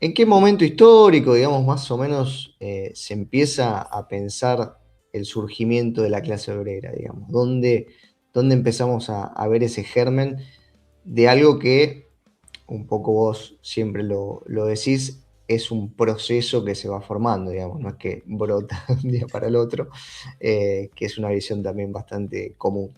¿En qué momento histórico, digamos, más o menos, se empieza a pensar el surgimiento de la clase obrera, digamos? ¿Dónde empezamos a ver ese germen de algo que, un poco vos siempre lo decís, es un proceso que se va formando, digamos, no es que brota de un día para el otro, que es una visión también bastante común.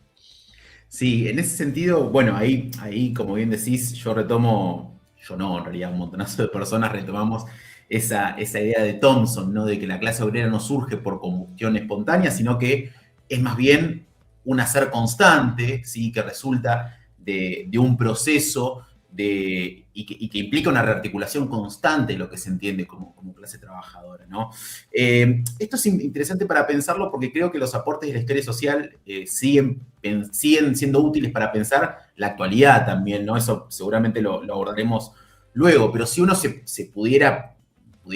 Sí, en ese sentido, bueno, ahí como bien decís, yo retomo, yo no, en realidad un montonazo de personas retomamos esa idea de Thompson, ¿no? De que la clase obrera no surge por combustión espontánea, sino que es más bien un hacer constante, ¿sí? Que resulta de un proceso y que implica una rearticulación constante de lo que se entiende como clase trabajadora, ¿no? Esto es interesante para pensarlo porque creo que los aportes de la historia social siguen siendo útiles para pensar la actualidad también, ¿no? Eso seguramente lo abordaremos luego, pero si uno se pudiera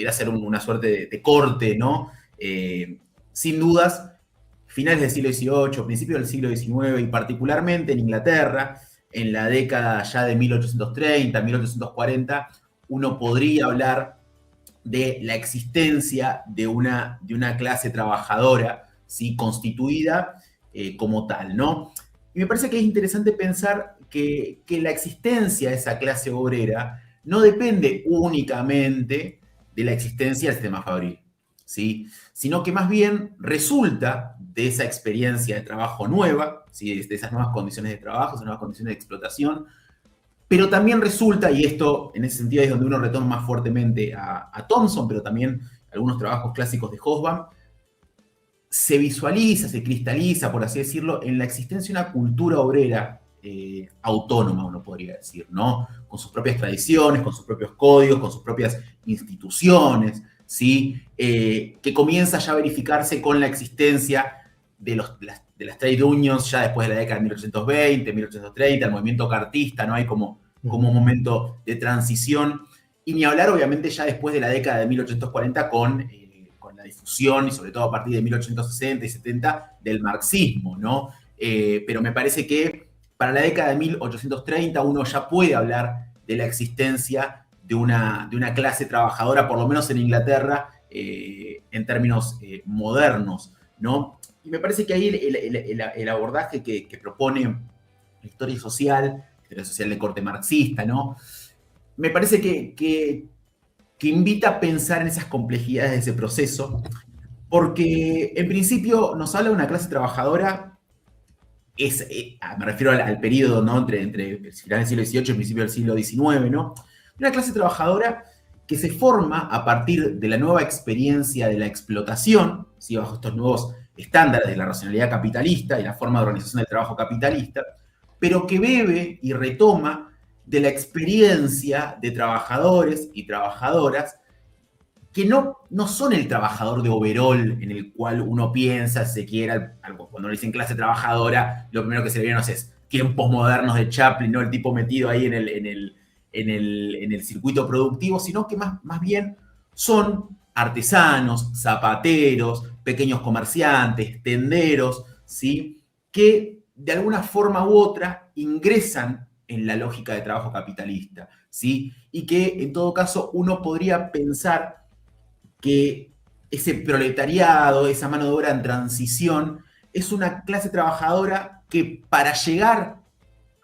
hacer una suerte de corte, ¿no? Sin dudas, finales del siglo XVIII, principios del siglo XIX y particularmente en Inglaterra, en la década ya de 1830, 1840, uno podría hablar de la existencia de una clase trabajadora, ¿sí? Constituida como tal, ¿no? Y me parece que es interesante pensar que la existencia de esa clase obrera no depende únicamente de la existencia del sistema fabril, ¿sí? Sino que más bien resulta de esa experiencia de trabajo nueva, ¿sí? De esas nuevas condiciones de trabajo, esas nuevas condiciones de explotación, pero también resulta, y esto en ese sentido es donde uno retoma más fuertemente a Thomson, pero también algunos trabajos clásicos de Hobsbawm, se visualiza, se cristaliza, por así decirlo, en la existencia de una cultura obrera autónoma, uno podría decir, ¿no? Con sus propias tradiciones, con sus propios códigos, con sus propias instituciones, ¿sí? Que comienza ya a verificarse con la existencia de las trade unions ya después de la década de 1820, 1830, el movimiento cartista, ¿no? Hay como un Ujú. momento de transición. Y ni hablar, obviamente, ya después de la década de 1840 con la difusión y sobre todo a partir de 1860 y 70 del marxismo, ¿no? Pero me parece que para la década de 1830 uno ya puede hablar de la existencia de una clase trabajadora, por lo menos en Inglaterra, en términos modernos, ¿no? Y me parece que ahí el abordaje que propone la historia social de corte marxista, ¿no? Me parece que invita a pensar en esas complejidades de ese proceso, porque en principio nos habla de una clase trabajadora, me refiero al periodo, ¿no? Entre el final del siglo XVIII y el principio del siglo XIX, ¿no? Una clase trabajadora que se forma a partir de la nueva experiencia de la explotación, ¿sí? Bajo estos nuevos estándares de la racionalidad capitalista y la forma de organización del trabajo capitalista, pero que bebe y retoma de la experiencia de trabajadores y trabajadoras que no son el trabajador de overall en el cual uno piensa, se quiera, cuando le dicen clase trabajadora, lo primero que se le viene es tiempos modernos de Chaplin, ¿no? El tipo metido ahí en el circuito productivo, sino que más bien son artesanos, zapateros, pequeños comerciantes, tenderos, ¿sí? Que de alguna forma u otra ingresan en la lógica de trabajo capitalista, ¿sí? Y que en todo caso uno podría pensar que ese proletariado, esa mano de obra en transición, es una clase trabajadora que para llegar,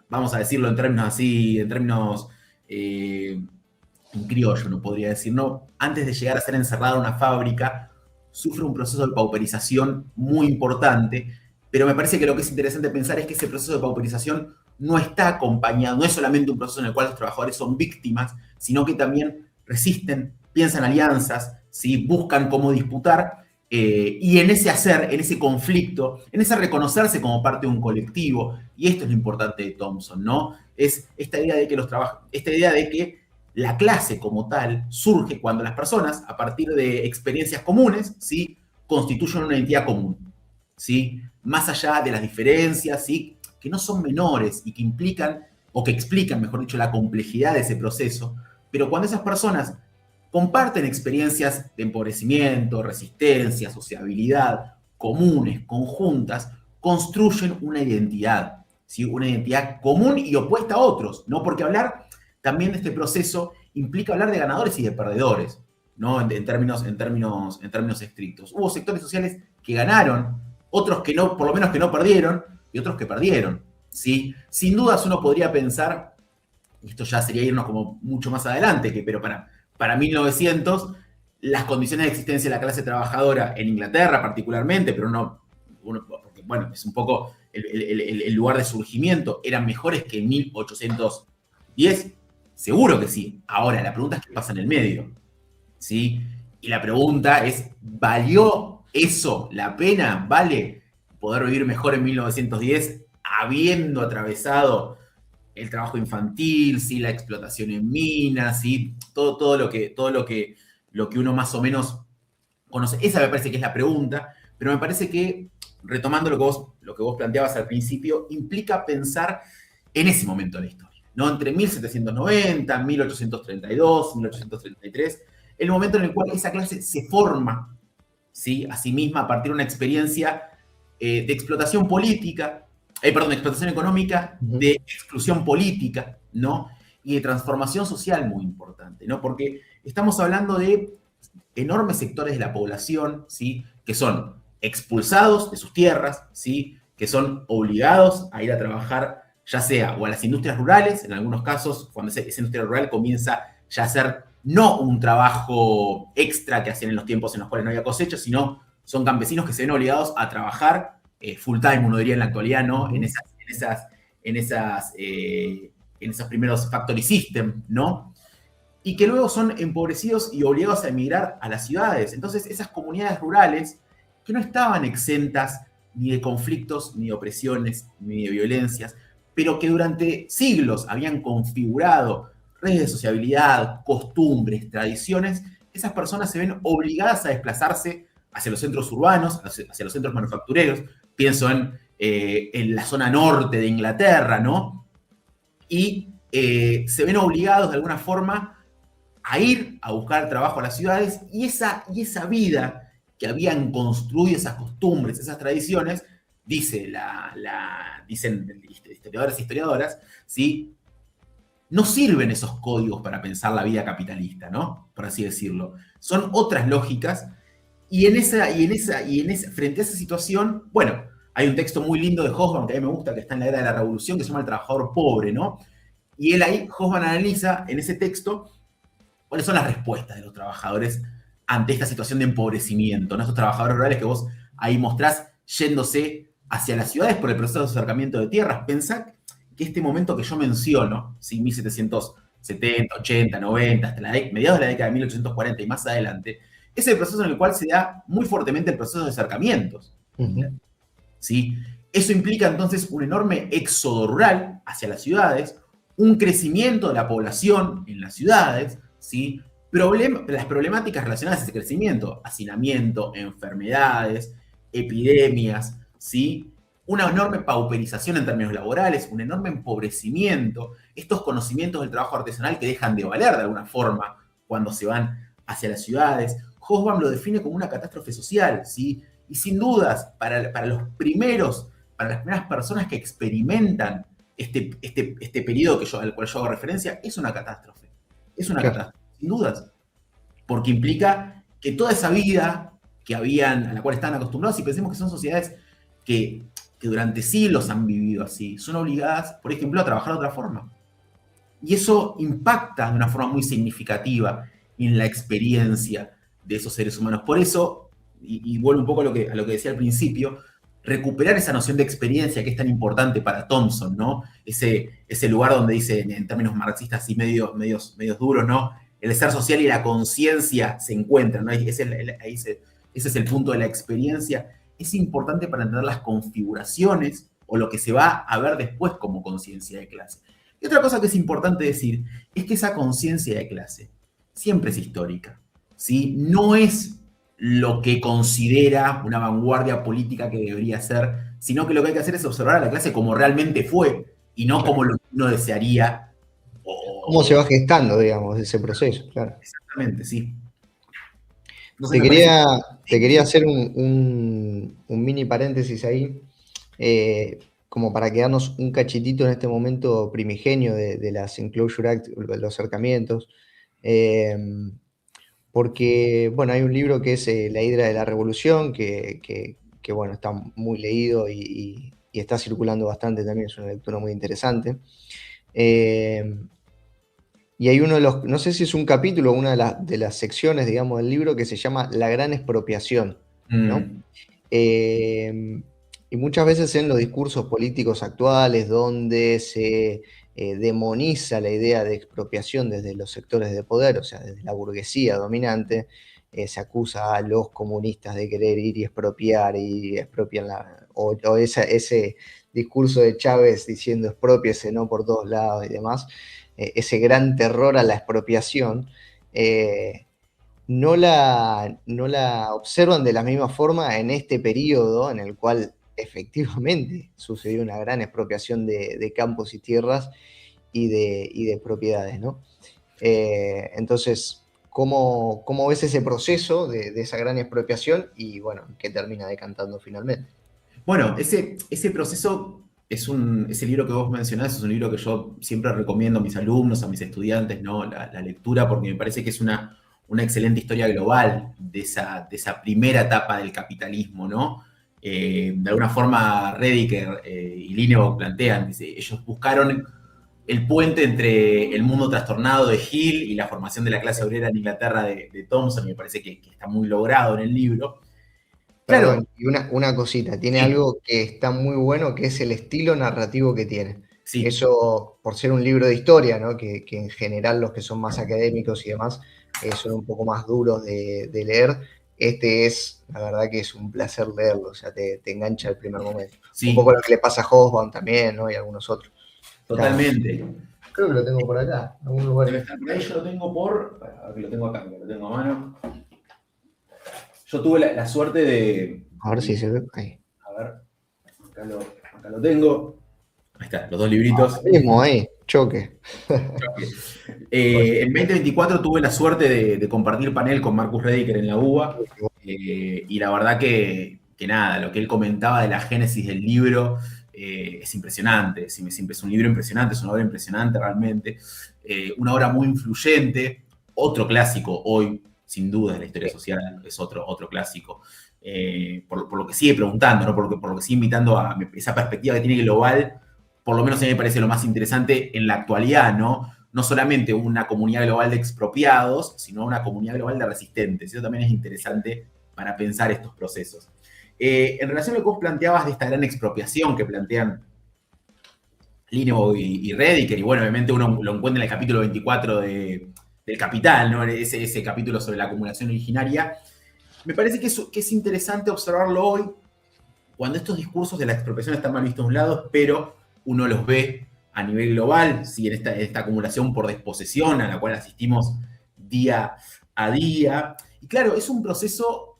vamos a decirlo en términos así, en términos en criollo, no podría decir, no, antes de llegar a ser encerrada en una fábrica, sufre un proceso de pauperización muy importante, pero me parece que lo que es interesante pensar es que ese proceso de pauperización no está acompañado, no es solamente un proceso en el cual los trabajadores son víctimas, sino que también resisten, piensan alianzas, ¿sí? Buscan cómo disputar, y en ese hacer, en ese conflicto, en ese reconocerse como parte de un colectivo, y esto es lo importante de Thompson, ¿no? Es esta idea de que la clase como tal surge cuando las personas, a partir de experiencias comunes, ¿sí? Constituyen una entidad común, ¿sí? Más allá de las diferencias, ¿sí? Que no son menores y que implican, o que explican, mejor dicho, la complejidad de ese proceso, pero cuando esas personas comparten experiencias de empobrecimiento, resistencia, sociabilidad, comunes, conjuntas, construyen una identidad, ¿sí? Una identidad común y opuesta a otros, ¿no? Porque hablar también de este proceso implica hablar de ganadores y de perdedores, ¿no? En términos estrictos. Hubo sectores sociales que ganaron, otros que no, por lo menos que no perdieron, y otros que perdieron, ¿sí? Sin dudas uno podría pensar, y esto ya sería irnos como mucho más adelante, pero para 1900, las condiciones de existencia de la clase trabajadora en Inglaterra particularmente, pero porque, bueno, es un poco el lugar de surgimiento, eran mejores que en 1810. Seguro que sí. Ahora, la pregunta es qué pasa en el medio, ¿sí? Y la pregunta es, ¿valió eso la pena? ¿Vale poder vivir mejor en 1910 habiendo atravesado el trabajo infantil, ¿sí? La explotación en minas, ¿sí? Todo lo que uno más o menos conoce? Esa me parece que es la pregunta, pero me parece que, retomando lo que vos planteabas al principio, implica pensar en ese momento de la historia, ¿no? Entre 1790, 1832, 1833, el momento en el cual esa clase se forma, ¿sí? A sí misma a partir de una experiencia de explotación política, de explotación económica, de exclusión política, ¿no? Y de transformación social muy importante, ¿no? Porque estamos hablando de enormes sectores de la población, ¿sí? Que son expulsados de sus tierras, ¿sí? Que son obligados a ir a trabajar, ya sea o a las industrias rurales, en algunos casos, cuando esa industria rural comienza ya a ser no un trabajo extra que hacían en los tiempos en los cuales no había cosecha, sino son campesinos que se ven obligados a trabajar full time, uno diría en la actualidad, ¿no? En esos primeros factory system, ¿no? Y que luego son empobrecidos y obligados a emigrar a las ciudades. Entonces, esas comunidades rurales que no estaban exentas ni de conflictos, ni de opresiones, ni de violencias, pero que durante siglos habían configurado redes de sociabilidad, costumbres, tradiciones, esas personas se ven obligadas a desplazarse hacia los centros urbanos, hacia los centros manufactureros. Pienso en la zona norte de Inglaterra, ¿no? Y se ven obligados de alguna forma a ir a buscar trabajo a las ciudades, y esa vida que habían construido, esas costumbres, esas tradiciones, dicen historiadores e historiadoras, ¿sí? No sirven esos códigos para pensar la vida capitalista, ¿no? Por así decirlo. Son otras lógicas, y frente a esa situación, bueno, hay un texto muy lindo de Hobsbawm que a mí me gusta, que está en la era de la Revolución, que se llama El trabajador pobre, ¿no? Y Hobsbawm analiza en ese texto cuáles son las respuestas de los trabajadores ante esta situación de empobrecimiento, ¿no? Estos trabajadores rurales que vos ahí mostrás yéndose hacia las ciudades por el proceso de acercamiento de tierras. Pensá que este momento que yo menciono, ¿sí? 1770, 80, 90, hasta mediados de la década de 1840 y más adelante, es el proceso en el cual se da muy fuertemente el proceso de acercamientos. ¿Sí? Eso implica entonces un enorme éxodo rural hacia las ciudades, un crecimiento de la población en las ciudades, ¿sí? Las problemáticas relacionadas a ese crecimiento, hacinamiento, enfermedades, epidemias, ¿sí? Una enorme pauperización en términos laborales, un enorme empobrecimiento, estos conocimientos del trabajo artesanal que dejan de valer de alguna forma cuando se van hacia las ciudades. Hobsbawm lo define como una catástrofe social, ¿sí? Y sin dudas, para las primeras personas que experimentan este periodo al cual yo hago referencia, es una catástrofe. Es una catástrofe, sin dudas. Porque implica que toda esa vida a la cual están acostumbrados, y pensemos que son sociedades que durante siglos han vivido así, son obligadas, por ejemplo, a trabajar de otra forma. Y eso impacta de una forma muy significativa en la experiencia de esos seres humanos. Por eso, y vuelvo un poco a lo que decía al principio, recuperar esa noción de experiencia que es tan importante para Thompson, ¿no? Ese lugar donde dice, en términos marxistas y medios duros, ¿no? El ser social y la conciencia se encuentran, ¿no? Ese es el punto de la experiencia. Es importante para entender las configuraciones o lo que se va a ver después como conciencia de clase. Y otra cosa que es importante decir es que esa conciencia de clase siempre es histórica, ¿sí? No es lo que considera una vanguardia política que debería ser, sino que lo que hay que hacer es observar a la clase como realmente fue y no como lo que uno desearía. ¿Cómo se va gestando, digamos, ese proceso? Claro. Exactamente, sí. Entonces, te quería hacer un mini paréntesis ahí, como para quedarnos un cachitito en este momento primigenio de las Enclosure Act, los acercamientos. Porque, bueno, hay un libro que es La Hidra de la Revolución, que, bueno, está muy leído y está circulando bastante también, es una lectura muy interesante. Eh, y hay uno de los, no sé si es un capítulo o una de las secciones, digamos, del libro que se llama La Gran Expropiación, ¿no? Mm, Eh, y muchas veces en los discursos políticos actuales, donde se demoniza la idea de expropiación desde los sectores de poder, o sea, desde la burguesía dominante, se acusa a los comunistas de querer ir y expropiar y expropian o ese discurso de Chávez diciendo expropiese, ¿no? Por todos lados y demás, ese gran terror a la expropiación. No la observan de la misma forma en este periodo en el cual efectivamente sucedió una gran expropiación de campos y tierras y de propiedades, ¿no? Entonces, ¿cómo ves ese proceso de esa gran expropiación y, bueno, qué termina decantando finalmente? Bueno, ese proceso ese libro que vos mencionás es un libro que yo siempre recomiendo a mis alumnos, a mis estudiantes, ¿no? La lectura, porque me parece que es una excelente historia global de esa primera etapa del capitalismo, ¿no? De alguna forma, Rediker y Lineburg plantean, dice, ellos buscaron el puente entre el mundo trastornado de Hill y la formación de la clase obrera en Inglaterra de Thompson, y me parece que está muy logrado en el libro. Claro, Perdón, y una cosita, tiene sí, algo que está muy bueno, que es el estilo narrativo que tiene. sí. Eso, por ser un libro de historia, ¿no? Que en general los que son más académicos y demás son un poco más duros de leer. Este es, la verdad que es un placer leerlo, o sea, te engancha al primer momento. Un Sí, poco lo que le pasa a Hobsbawm también, ¿no? Y a algunos otros. Ya, totalmente. creo que lo tengo por acá, en algún lugar. Debe estar por ahí, yo lo tengo a ver, lo tengo acá, lo tengo a mano. Yo tuve la suerte A ver si se ve ahí. a ver, acá lo tengo. Ahí está, los dos libritos. Mismo ahí, choque. En 2024 tuve la suerte de compartir panel con Marcus Rediker en la UBA, y la verdad que nada, lo que él comentaba de la génesis del libro es impresionante, es un libro impresionante, es una obra impresionante realmente, una obra muy influyente, otro clásico hoy, sin duda, de la historia social, es otro clásico. Por lo que sigue preguntando, ¿no? por lo que sigue invitando a esa perspectiva que tiene global, por lo menos a mí me parece lo más interesante en la actualidad, ¿no? No solamente una comunidad global de expropiados, sino una comunidad global de resistentes. Eso también es interesante para pensar estos procesos. En relación a lo que vos planteabas de esta gran expropiación que plantean Lineburg y Rediker, y bueno, obviamente uno lo encuentra en el capítulo 24 del Capital, ¿no? Ese capítulo sobre la acumulación originaria. Me parece que es interesante observarlo hoy, cuando estos discursos de la expropiación están mal vistos a un lado, pero uno los ve a nivel global, ¿sí? En esta acumulación por desposesión a la cual asistimos día a día. Y claro, es un proceso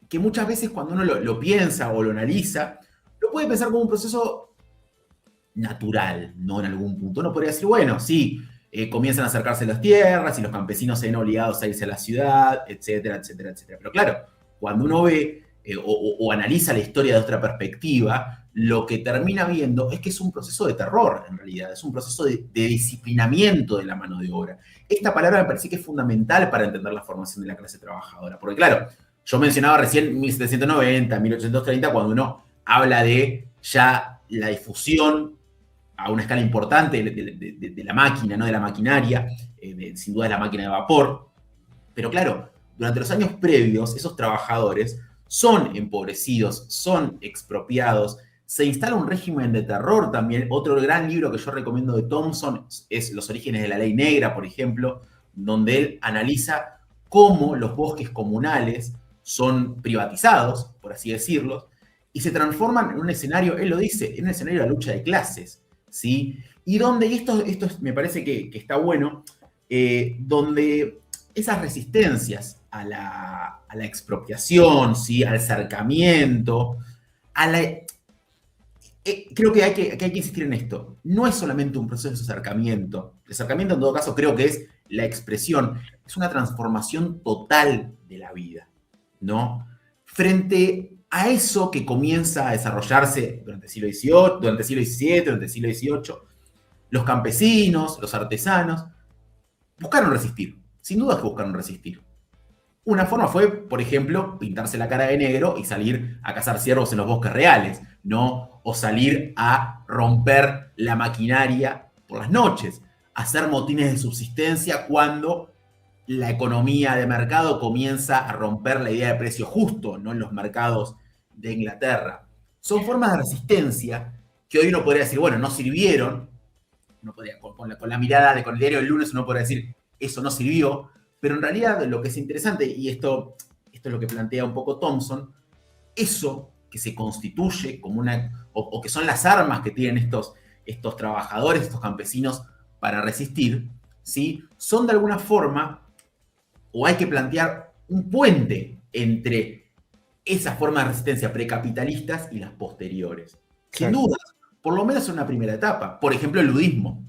que muchas veces cuando uno lo piensa o lo analiza, lo puede pensar como un proceso natural, ¿no? En algún punto. Uno podría decir, bueno, sí, comienzan a acercarse las tierras y los campesinos se ven obligados a irse a la ciudad, etcétera, etcétera, etcétera. Pero claro, cuando uno ve o analiza la historia de otra perspectiva, lo que termina viendo es que es un proceso de terror, en realidad, es un proceso de disciplinamiento de la mano de obra. Esta palabra me parece que es fundamental para entender la formación de la clase trabajadora, porque claro, yo mencionaba recién 1790, 1830, cuando uno habla de ya la difusión a una escala importante de la máquina, ¿no? De la maquinaria, sin duda de la máquina de vapor, pero claro, durante los años previos, esos trabajadores son empobrecidos, son expropiados, se instala un régimen de terror también. Otro gran libro que yo recomiendo de Thompson es Los orígenes de la ley negra, por ejemplo, donde él analiza cómo los bosques comunales son privatizados, por así decirlo, y se transforman en un escenario, él lo dice, en un escenario de la lucha de clases, ¿sí? Y donde, y esto me parece que está bueno, donde esas resistencias a la expropiación, ¿sí? Al cercamiento, creo que hay que insistir en esto. No es solamente un proceso de acercamiento. El acercamiento, en todo caso, creo que es la expresión. Es una transformación total de la vida, ¿no? Frente a eso que comienza a desarrollarse durante el siglo XVIII, durante el siglo XVII, durante el siglo XVIII, los campesinos, los artesanos, buscaron resistir, sin duda que buscaron resistir. Una forma fue, por ejemplo, pintarse la cara de negro y salir a cazar ciervos en los bosques reales, ¿no? O salir a romper la maquinaria por las noches, hacer motines de subsistencia cuando la economía de mercado comienza a romper la idea de precio justo, ¿no? En los mercados de Inglaterra. Son formas de resistencia que hoy uno podría decir, bueno, no sirvieron, no podría, con la mirada con el diario del lunes uno podría decir, eso no sirvió, pero en realidad lo que es interesante, y esto es lo que plantea un poco Thompson, eso que se constituye como o que son las armas que tienen estos trabajadores, estos campesinos para resistir, ¿sí? Son de alguna forma, o hay que plantear un puente entre esas formas de resistencia precapitalistas y las posteriores. Sin Claro. duda, por lo menos en una primera etapa. Por ejemplo, el ludismo.